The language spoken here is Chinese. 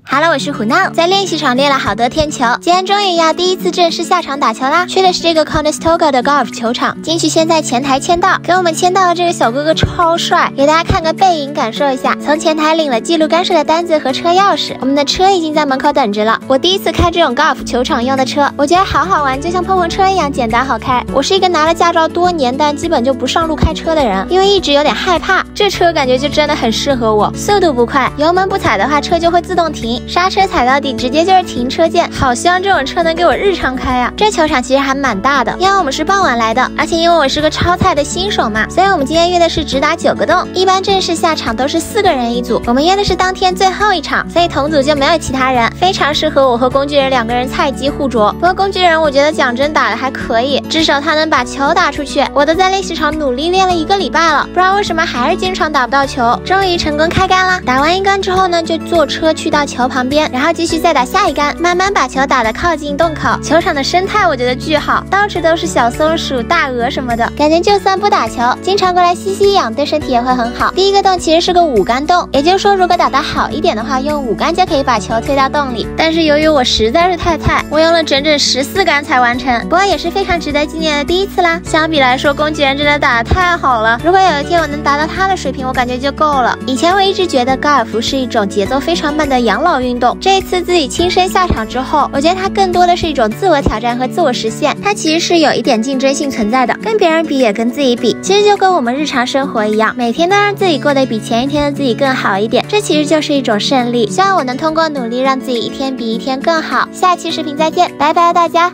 Hello， 我是胡闹，在练习场练了好多天球，今天终于要第一次正式下场打球啦。去的是这个 Conestoga 的高尔夫球场，进去先在前台签到，给我们签到的这个小哥哥超帅，给大家看个背影，感受一下。从前台领了记录干涉的单子和车钥匙，我们的车已经在门口等着了。我第一次开这种高尔夫球场用的车，我觉得好好玩，就像碰碰车一样简单好开。我是一个拿了驾照多年，但基本就不上路开车的人，因为一直有点害怕。这车感觉就真的很适合我，速度不快，油门不踩的话车就会自动停，刹车踩到底直接就是停车键。好希望这种车能给我日常开啊！这球场其实还蛮大的，因为我们是傍晚来的，而且因为我是个超菜的新手嘛，所以我们今天约的是只打9个洞。一般正式下场都是4个人一组，我们约的是当天最后一场，所以同组就没有其他人，非常适合我和工具人2个人菜鸡互啄。不过工具人我觉得讲真打的还可以，至少他能把球打出去。我都在练习场努力练了1个礼拜了，不知道为什么还是经常打不到球。终于成功开杆了，打完一杆之后呢，就坐车去到球旁边，然后继续再打下一杆，慢慢把球打得靠近洞口。球场的生态我觉得巨好，到处都是小松鼠、大鹅什么的，感觉就算不打球，经常过来吸吸氧，对身体也会很好。第一个洞其实是个5杆洞，也就是说如果打得好一点的话，用5杆就可以把球推到洞里。但是由于我实在是太菜，我用了整整14杆才完成，不过也是非常值得纪念的第一次啦。相比来说，工具人真的打得太好了，如果有一天我能达到他的水平，我感觉就够了。以前我一直觉得高尔夫是一种节奏非常慢的养老运动，这一次自己亲身下场之后，我觉得它更多的是一种自我挑战和自我实现，它其实是有一点竞争性存在的，跟别人比也跟自己比，其实就跟我们日常生活一样，每天都让自己过得比前一天的自己更好一点，这其实就是一种胜利。希望我能通过努力让自己一天比一天更好。下期视频再见，拜拜大家。